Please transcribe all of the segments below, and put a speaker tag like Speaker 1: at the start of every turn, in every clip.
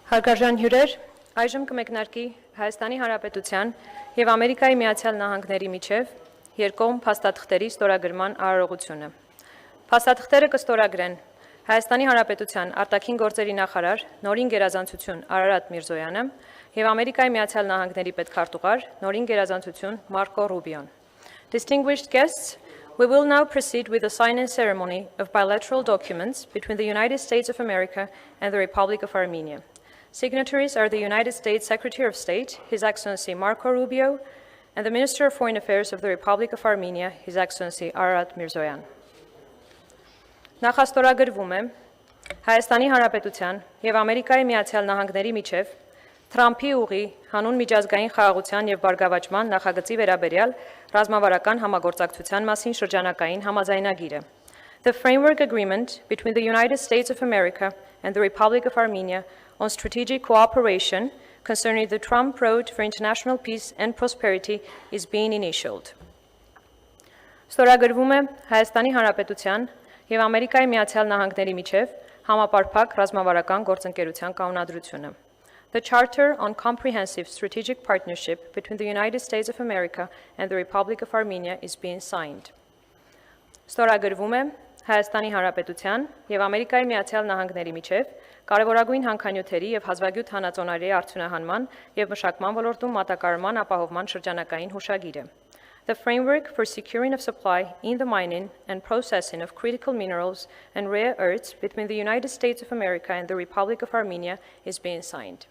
Speaker 1: Հարգարժան հյուրեր, այժմ կմեկնարկի Հայաստանի Հանրապետության և Ամերիկայի Միացյալ Նահանգների միջև երկկողմ փաստաթղթերի ստորագրման արարողությունը։ Փաստաթղթերը կստորագրեն Հայաստանի Հանրապետության արտաքին գործերի նախարար նորին գերազանցություն Արարատ Միրզոյանը և Ամերիկայի Միացյալ Նահանգների պետքարտուղար նորին գերազանցություն Մարկո Ռուբիոն։ Distinguished guests, we will now proceed with the signing ceremony of bilateral documents between the United States of America and the Republic of Armenia. Signatories are the United States Secretary of State, His Excellency Marco Rubio, and the Minister of Foreign Affairs of the Republic of Armenia, His Excellency Ararat Mirzoyan. Նախաստորագրվում է Հայաստանի Հանրապետության և Ամերիկայի Միացյալ Նահանգների միջև Թրամփի ուղի հանուն միջազգային խաղաղության և բարգավաճման նախագծի վերաբերյալ ռազմավարական համագործակցության մասին շրջանակային համաձայնագիրը. The framework agreement between the United States of America and the Republic of Armenia on strategic cooperation concerning the Trump Road for International Peace and Prosperity is being initialed. Ստորագրվում է Հայաստանի Հանրապետության և Ամերիկայի Միացյալ Նահանգների միջև համապարփակ ռազմավարական գործընկերության կանոնադրությունը. The Charter on Comprehensive Strategic Partnership between the United States of America and the Republic of Armenia is being signed. Ստորագրվում է Հայաստանի Հանրապետության և Ամերիկայի Միացյալ Նահանգների միջև կարևորագույն հանքանյութերի և հազվագյուտ հանածոնարի արդյունահանման և մշակման ոլորտում մատակարարման ապահովման շրջանակային հուշագիրը. The framework for securing of supply in the mining and processing of critical minerals and rare earths between the United States of America and the Republic of Armenia is being signed.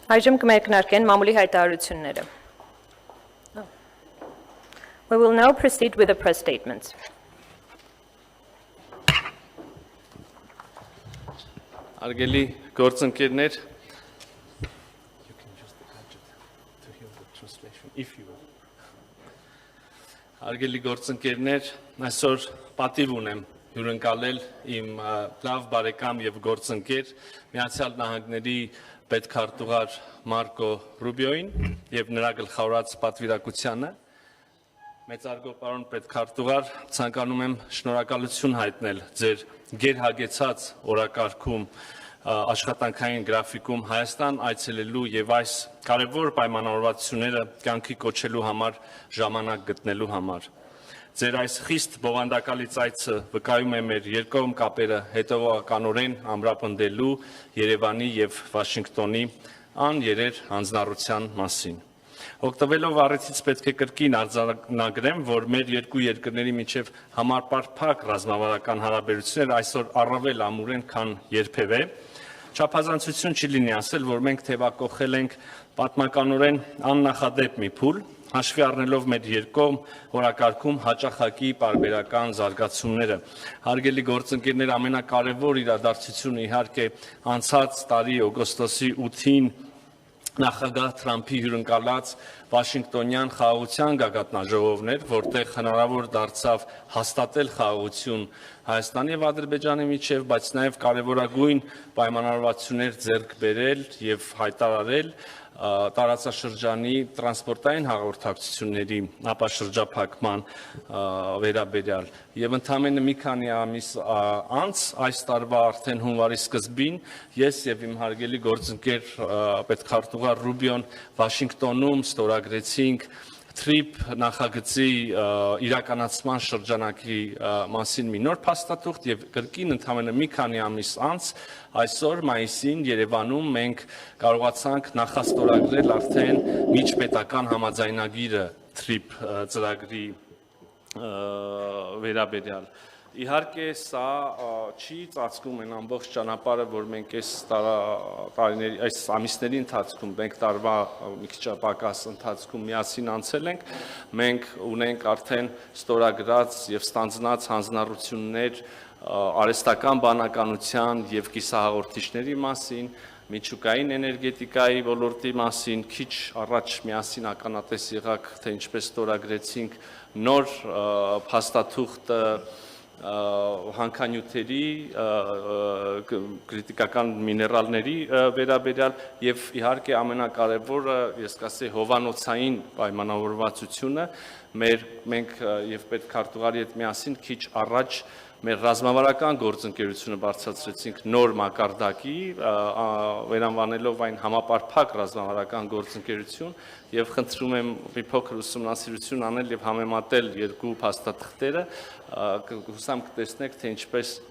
Speaker 1: Այժմ կմեկնարկեն մամուլի հայտարարությունները. We will now proceed with the press statements.
Speaker 2: Արգելի գործընկերներ, Արգելի գործընկերներ, այսօր պատիվ ունեմ հյուրընկալել իմ լավ բարեկամ եւ գործընկեր Միացյալ Նահանգների պետքարտուղար Մարկո Ռուբիոին եւ նրա գլխավորած պատվիրակությանը։ Մեծարգո պարոն պետքարտուղար, ցանկանում եմ շնորհակալություն հայտնել ձեր գերհագեցած օրակարգում աշխատանքային գրաֆիկում Հայաստան այցելելու եւ այս կարևոր պայմանավորվածությունները կյանքի կոչելու համար ժամանակ գտնելու համար։ Ձեր այս խիստ բովանդակալից այցը վկայում է մեր երկկողմ կապերը հետևողականորեն ամրապնդելու Երևանի եւ Վաշինգտոնի աներեր հանձնառության մասին։ Օգտվելով առիթից պետք է կրկին արձանագրեմ, որ մեր երկու երկրների միջև համապարփակ ռազմավարական հարաբերությունները այսօր առավել ամուր են, քան երբևէ։ Չափազանցություն չի լինի ասել, որ մենք թևակողել ենք պատմականորեն աննախադեպ մի փուլ, հաշվի առնելով մեր երկկողմ օրակարգում հաճախակի պարբերական զարգացումները։ Հարգելի գործընկերներ, ամենակարևոր իրադարձությունը իհարկե անցած տարի օգոստոսի 8-ին նախագահ Թրամփի հյուրընկալած Վաշինգտոնյան խաղաղության գագաթնաժողովներ, որտեղ հնարավոր դարձավ հաստատել խաղաղություն Հայաստանի եւ Ադրբեջանի միջև, բայց նաեւ կարևորագույն պայմանավորվածություններ ձեռք բերել եւ հայտարարել տարածաշրջանի տրանսպորտային հաղորդակցությունների ապաշրջափակման վերաբերյալ եւ ընդամենը մի քանի ամիս անց այս տարվա արդեն հունվարի սկզբին ես եւ իմ հարգելի գործընկեր պետքարտուղար Ռուբիոն Վաշինգտոնում ստորագրեցինք TRIP նախագծի իրականացման շրջանակի մասին մի նոր փաստաթուղթ եւ կրկին ընդամենը մի քանի ամիս անց այսօր մայիսին Երևանում մենք կարողացանք նախաստորագրել արդեն միջպետական համաձայնագիրը TRIP ծրագրի վերաբերյալ Իհարկե սա չի ծածկում այն ամբողջ ճանապարհը, որ մենք այս ամիսների ընթացքում, մենք տարվա մի քիչ պակաս ընթացքում միասին անցել ենք, մենք ունենք արդեն ստորագրած եւ ստանձնած հանձնառություններ արհեստական բանականության եւ կիսահաղորդիչների մասին, միջուկային էներգետիկայի ոլորտի մասին, քիչ առաջ միասին ականատես եղաք, թե ինչպես ստորագրեցինք նոր փաստաթուղթը հանքանյութերի կրիտիկական միներալների վերաբերյալ եւ իհարկե ամենակարևորը ես կասեի հովանոցային պայմանավորվածությունը մենք եւ պետքարտուղարի հետ միասին քիչ առաջ մեր ռազմավարական գործընկերությունը բարձրացրեցինք նոր մակարդակի վերանվանելով այն համապարփակ ռազմավարական գործընկերություն եւ խնդրում եմ մի փոքր ուսումնասիրություն անել եւ համեմատել երկու փաստաթղթերը հուսամ կտեսնեք թե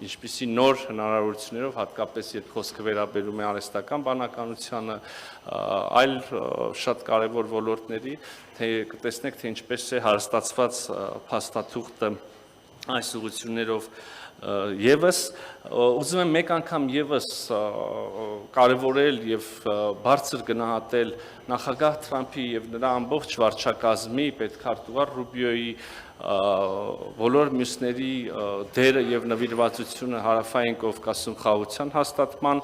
Speaker 2: ինչպիսի նոր հնարավորություններով հատկապես երբ խոսքը վերաբերում է արհեստական բանականությանը այլ շատ կարեւոր ոլորտների թե կտեսնեք թե ինչպես է հարստացված փաստաթուղթը այս ուղղություններով եւս ուզում եմ մեկ անգամ եւս կարևորել եւ բարձր գնահատել նախագահ Թրամփի եւ նրա ամբողջ վարչակազմի պետքարտուղար Ռուբիոյի բոլոր մյուսների դերը եւ նվիրվածությունը հարավային Կովկասում խաղաղության հաստատման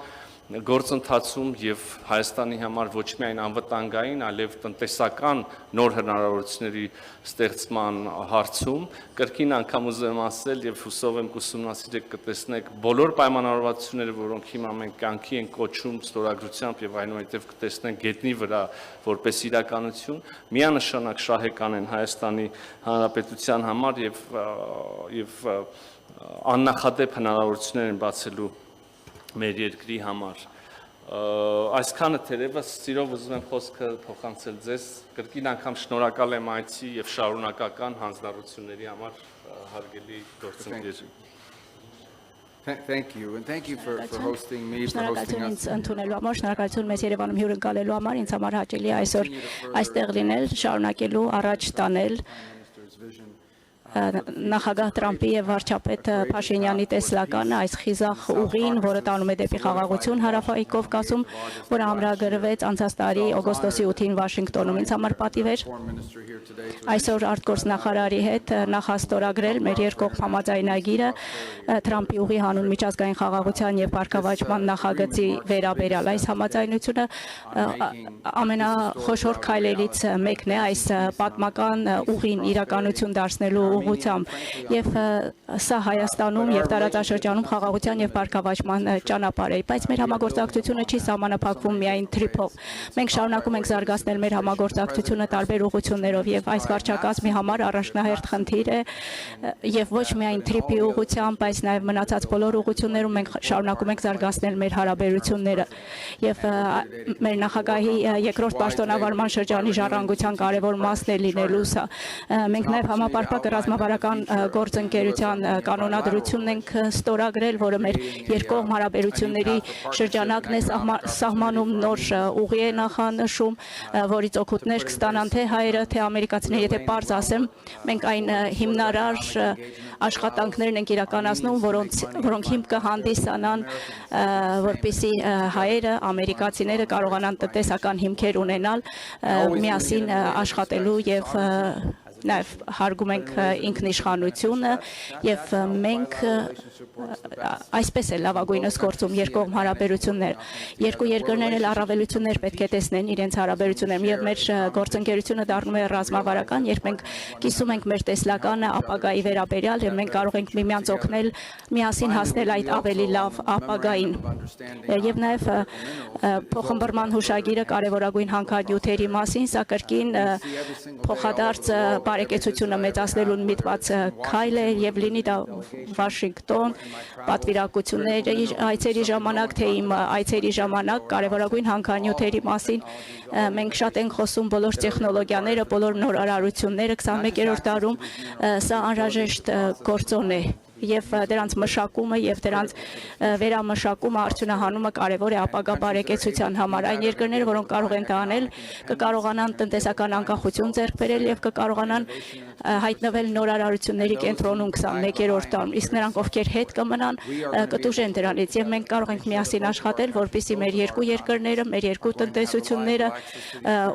Speaker 2: գործընթացում եւ Հայաստանի համար ոչ միայն անվտանգային, այլև տնտեսական նոր հնարավորությունների ստեղծման հարցում կրկին անգամ ուզում եմ ասել եւ հուսով եմ կուսումնասիրեք կտեսնեք բոլոր պայմանավորվածությունները, որոնք հիմա մենք կյանքի են կոչում ստորագրությամբ եւ այնուհետեւ կտեսնենք գետնի վրա որպես իրականություն, միանշանակ շահեկան են Հայաստանի Հանրապետության համար եւ աննախադեպ հնարավորություններ են բացելու մեր երկրի համար այսքանը թերևս սիրով ուզում եմ խոսքը փոխանցել ձեզ կրկին անգամ շնորհակալ եմ այցի եւ շարունակական հանձնառությունների համար հարգելի գործընկեր
Speaker 3: Thank you and thank you for hosting me for hosting us
Speaker 4: ընդունելու համար շնորհակալություն մեզ Երևանում հյուրընկալելու համար ինձ համար հաճելի այսօր այստեղ լինել շարունակելու առաջ տանել նախագահ Թրամփի եւ վարչապետ Փաշինյանի տեսլականը այս խիզախ ուղին, որը տանում է դեպի խաղաղություն հարավային Կովկասում, որը ամրագրվեց անցած տարի օգոստոսի 8-ին Վաշինգտոնում ինձ համար պատիվ էր այսօր արտգործնախարարի հետ նախաստորագրել մեր երկկողմ համաձայնագիրը Թրամփի ուղի հանուն միջազգային խաղաղության եւ բարգավաճման նախագծի վերաբերյալ այս համաձայնությունը ամենախոշոր քայլերից մեկն է այս պատմական ուղին իրականություն դարձնելու ուղղությամբ եւ սա Հայաստանում եւ տարածաշրջանում խաղաղության եւ բարգավաճման ճանապարհ է, բայց մեր համագործակցությունը չի սահմանափակվում միայն TRIP-ով։ Մենք շարունակում ենք զարգացնել մեր համագործակցությունը տարբեր ուղղություններով եւ այս վարչակազմի համար առաջնահերթ խնդիր է եւ ոչ միայն TRIP-ի ուղղությամբ, բայց նաեւ մնացած բոլոր ուղղություններում մենք շարունակում ենք զարգացնել մեր հարաբերությունները եւ մեր նախագահի երկրորդ պաշտոնավարման շրջանի ժառանգության կարևոր մասն է լինելու սա։ Մենք նաեւ համապարփակ ռազմավարական գործընկերության կանոնադրությունն ենք ստորագրել, որը մեր երկկողմ հարաբերությունների շրջանակն է սահմանում նոր ուղի է նախանշում, որից օգուտներ կստանան թե հայերը, թե ամերիկացիները, եթե պարզ ասեմ, մենք այն հիմնարար աշխատանքներն ենք իրականացնում, որոնք հիմք կհանդիսանան, որպեսզի հայերը, ամերիկացիները կարողանան տնտեսական հիմքեր ունենալ, միասին աշխատելու եւ նաև հարգում ենք ինքնիշխանությունը եւ մենք այսպես է լավագույնս գործում երկկողմ հարաբերություններ։ Երկու երկրներն էլ առավելություններ պետք է տեսնեն իրենց հարաբերություններում եւ մեր գործընկերությունը դառնում է ռազմավարական, երբ մենք կիսում ենք մեր տեսլականը ապագայի վերաբերյալ եւ մենք կարող ենք միմյանց օգնել միասին հասնել այդ ավելի լավ ապագային։ Եվ նաև փոխըմբռնման հուշագիրը կարևորագույն հանքանյութերի մասին, սա կրկին փոխադարձ բարեկեցությունը մեծացնելուն միտված քայլ է եւ լինի դա Վաշինգտոն պատվիրակությունների այցերի ժամանակ թե իմ այցերի ժամանակ կարևորագույն հանքանյութերի մասին մենք շատ ենք խոսում բոլոր տեխնոլոգիաները, բոլոր նորարարությունները 21-րդ դարում սա անհրաժեշտ գործոն է եւ դրանց մշակումը եւ դրանց վերամշակումը արդյունահանումը կարեւոր է ապագա բարեկեցության համար այն երկրները որոնք կարող են դա անել կկարողանան տնտեսական անկախություն ձեռք բերել եւ կկարողանան հայտնվել նորարարությունների կենտրոնում 21-րդ դարում իսկ նրանք ովքեր հետ կմնան կտուժեն դրանից եւ մենք կարող ենք միասին աշխատել որպեսզի մեր երկու երկրները մեր երկու տնտեսությունները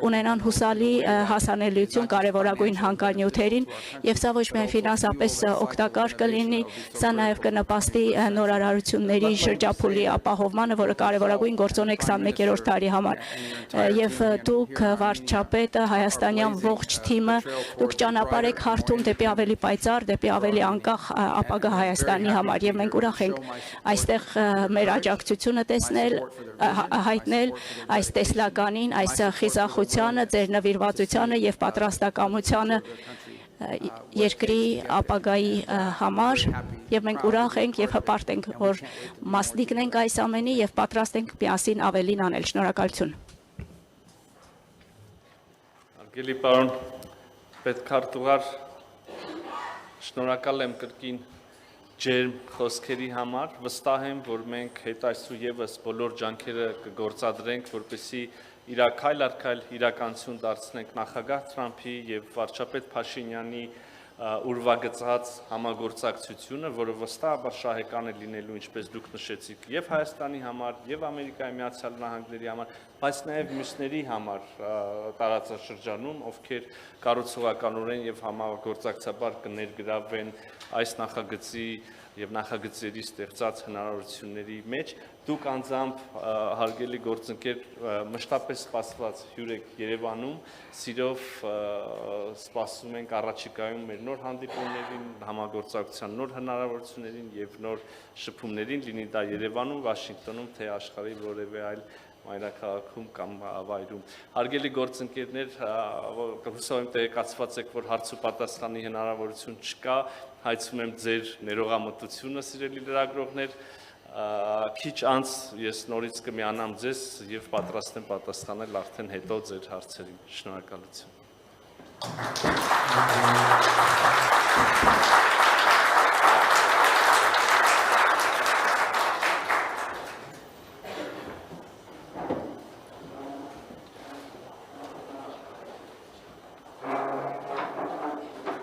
Speaker 4: ունենան հուսալի հասանելիություն կարևորագույն հանքանյութերին եւ սա ոչ միայն ֆինանսապես օգտակար կլինի Սա նաև կնպաստի նորարարությունների շրջափուլի ապահովմանը, որը կարևորագույն գործոն է 21-րդ դարի համար։ Եվ դուք վարչապետը, հայաստանյան ողջ թիմը, դուք ճանապարհ եք հարթում դեպի ավելի պայծառ, դեպի ավելի անկախ ապագա Հայաստանի համար, եւ մենք ուրախ ենք այստեղ մեր աջակցությունը տեսնել, հայտնել այս տեսլականին, այս խիզախությանը, ձեր նվիրվածությանը եւ պատրաստակամությանը երկրի ապագայի համար եւ մենք ուրախ ենք եւ հպարտ ենք որ մասնիկն ենք այս ամենի եւ պատրաստ ենք միասին ավելին անել շնորհակալություն
Speaker 2: Արգելի պարոն պետքարտուղար շնորհակալ եմ կրկին ջերմ խոսքերի համար վստահ եմ որ մենք հետ այսու եւս բոլոր ջանքերը կգործադրենք որպեսզի Իրաքայլ արքայլ իրականություն դարձնենք նախագահ Թրամփի եւ վարչապետ Փաշինյանի ուրվագծած համագործակցությունը, որը վստահաբար շահեկան է լինելու, ինչպես դուք նշեցիք, եւ Հայաստանի համար, եւ Ամերիկայի Միացյալ Նահանգների համար, բայց նաեւ մյուսների համար տարածաշրջանում, ովքեր կառուցողականորեն եւ համագործակցաբար կներգրավվեն այս նախագծի եւ նախագծերի ստեղծած հնարավորությունների մեջ դուք անձամբ հարգելի գործընկեր մշտապես սպասված հյուր եք Երևանում սիրով սպասում ենք առաջիկայում մեր նոր հանդիպումներին համագործակցության նոր հնարավորություններին եւ նոր շփումներին լինի դա Երևանում Վաշինգտոնում թե աշխարհի որևէ այլ մայրաքաղաքում կամ վայրում հարգելի գործընկերներ հուսով եմ տեղեկացված եք որ հարց ու պատասխանի հնարավորություն չկա հայցում եմ ձեր ներողամտությունը սիրելի լրագրողներ քիչ անց ես նորից կմիանամ ձեզ եւ պատրաստ եմ պատասխանել արդեն հետո ձեր հարցերին շնորհակալություն